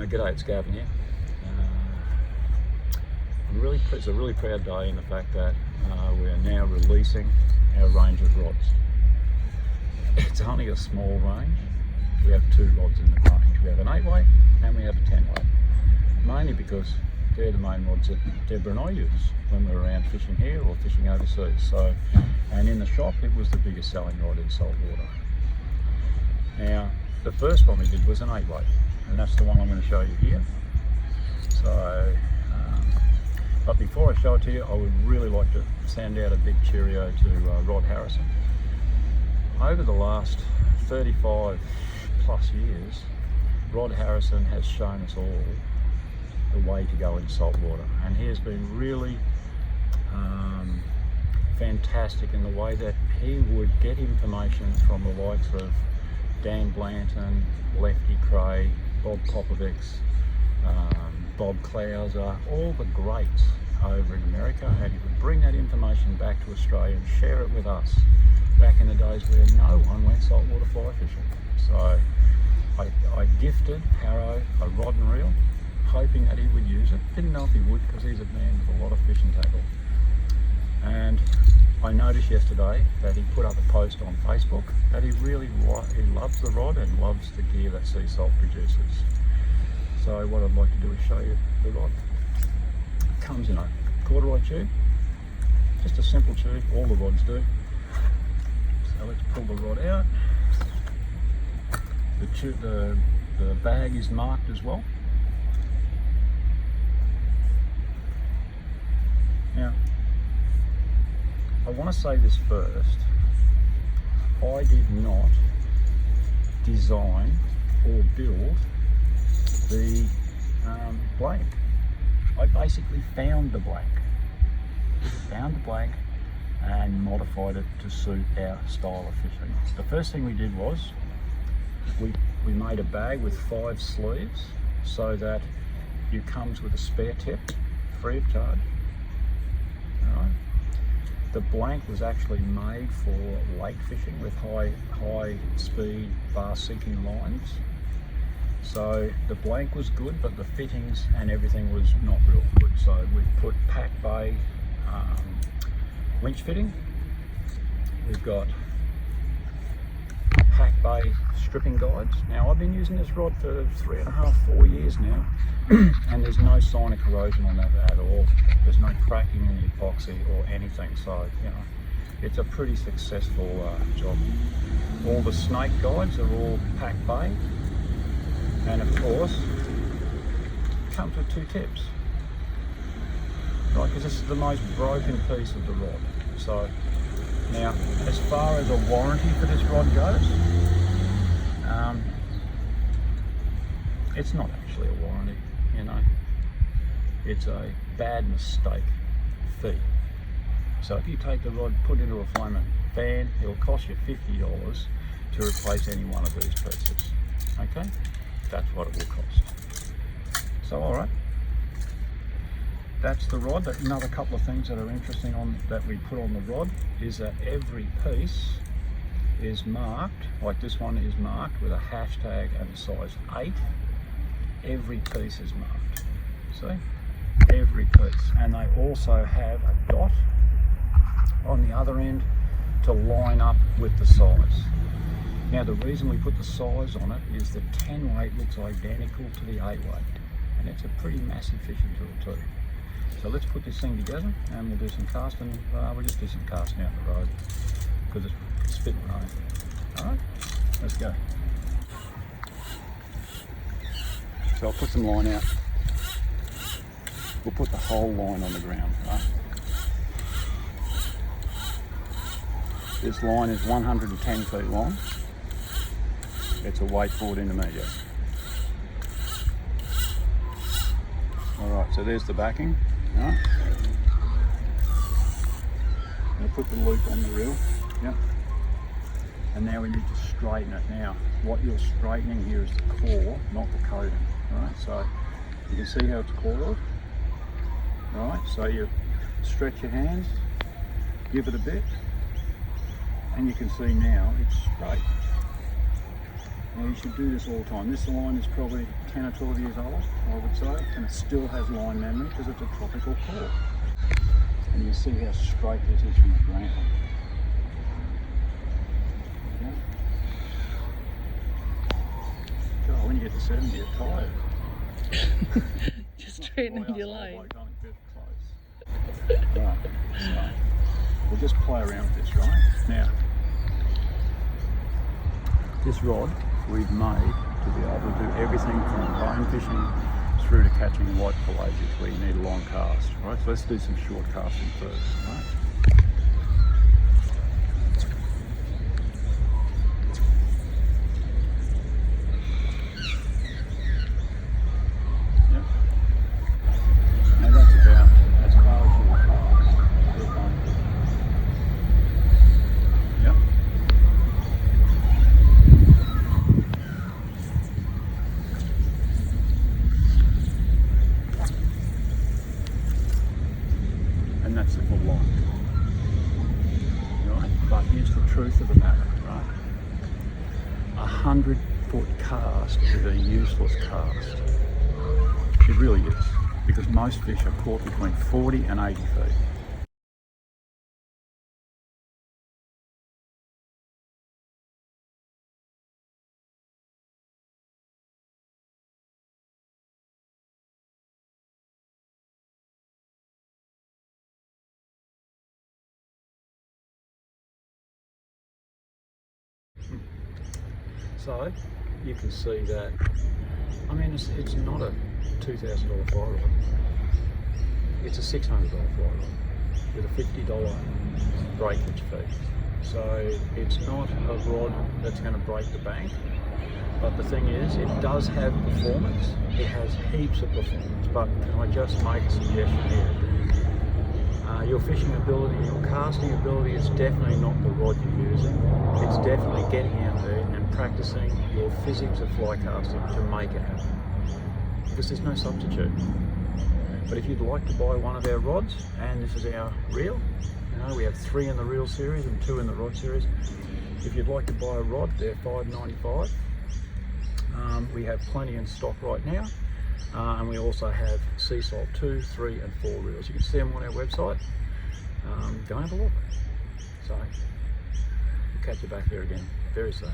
G'day, it's Gavin here. It's a really proud day in the fact that we are now releasing our range of rods. It's only a small range. We have two rods in the range. We have an 8-weight and we have a 10-weight. Mainly because they're the main rods that Deborah and I use when we're around fishing here or fishing overseas. And in the shop it was the biggest selling rod in saltwater. Now, the first one we did was an 8-weight, and that's the one I'm going to show you here. But before I show it to you, I would really like to send out a big cheerio to Rod Harrison. Over the last 35 plus years, Rod Harrison has shown us all the way to go in saltwater, and he has been really fantastic in the way that he would get information from the likes of Dan Blanton, Lefty Cray, Bob Popovics, Bob Clouser, all the greats over in America, and he would bring that information back to Australia and share it with us back in the days where no one went saltwater fly fishing. So I gifted Harrow a rod and reel, hoping that he would use it. Didn't know if he would because he's a man with a lot of fishing tackle. And I noticed yesterday that he put up a post on Facebook that he loves the rod and loves the gear that Sea Salt produces. So what I'd like to do is show you the rod. It comes in a corduroy tube, just a simple tube, all the rods do. So let's pull the rod out. The bag is marked as well. Now, I want to say this first. I did not design or build the blank. I basically found the blank and modified it to suit our style of fishing. The first thing we did was we made a bag with 5 sleeves so that it comes with a spare tip free of charge. Alright. The blank was actually made for lake fishing with high speed bar sinking lines. So the blank was good, but the fittings and everything was not real good. So we put Pack Bay winch fitting. We've got Pack Bay stripping guides. Now I've been using this rod for 3.5–4 years now, and there's no sign of corrosion on that at all. There's no cracking in the epoxy or anything. So it's a pretty successful job. All the snake guides are all Pack Bay. And of course, it comes with 2 tips, right? Because this is the most broken piece of the rod. So now, as far as a warranty for this rod goes, it's not actually a warranty. It's a bad mistake fee. So if you take the rod, put it into a Flame fan, it'll cost you $50 to replace any one of these pieces. Okay? That's what it will cost. So alright, that's the rod. Another couple of things that are interesting that we put on the rod is that every piece is marked, like this one is marked with a hashtag and a size 8. Every piece is marked. See? Every piece. And they also have a dot on the other end to line up with the size. Now the reason we put the size on it is the 10-weight looks identical to the 8-weight, and it's a pretty massive fishing tool too. So let's put this thing together and we'll do some casting. We'll just do some casting out the road because it's spitting rain. Alright, let's go. So I'll put some line out. We'll put the whole line on the ground, right? This line is 110 feet long. It's a wakeboard intermediate. Alright, so there's the backing. Right. I'll put the loop on the reel. Yep. And now we need to straighten it. Now, what you're straightening here is the core, not the coating. Alright, so you can see how it's coiled. Alright, so you stretch your hands, give it a bit, and you can see now it's straight. Now you you should do this all the time. This line is probably 10 or 12 years old, I would say, and it still has line memory because it's a tropical core. And you see how straight this is from the ground. Yeah. God, when you get to 70, you're tired. Just straightening your line. Right, so we'll just play around with this, right? Now, this rod we've made to be able to do everything from bone fishing through to catching white pelagic where you need a long cast, right? So let's do some short casting first, right? Yep. Now that's about as far as you'll cast. Yep. And that's the full line. Right? But here's the truth of the matter, right? 100-foot cast is a useless cast. It really is. Because most fish are caught between 40 and 80 feet. So you can see that, I mean, it's not a $2,000 fly rod, it's a $600 fly rod with a $50 breakage fee. So it's not a rod that's going to break the bank, but the thing is, it does have performance, it has heaps of performance, but can I just make a suggestion here? Your fishing ability, your casting ability is definitely not the rod you're using. It's definitely getting out there and practicing your physics of fly casting to make it happen. Because there's no substitute. But if you'd like to buy one of our rods, and this is our reel, you know, we have 3 in the reel series and 2 in the rod series. If you'd like to buy a rod, they're $5.95. We have plenty in stock right now. And we also have sea salt 2, 3 and 4 reels. You can see them on our website. Go and have a look. So we'll catch you back here again very soon.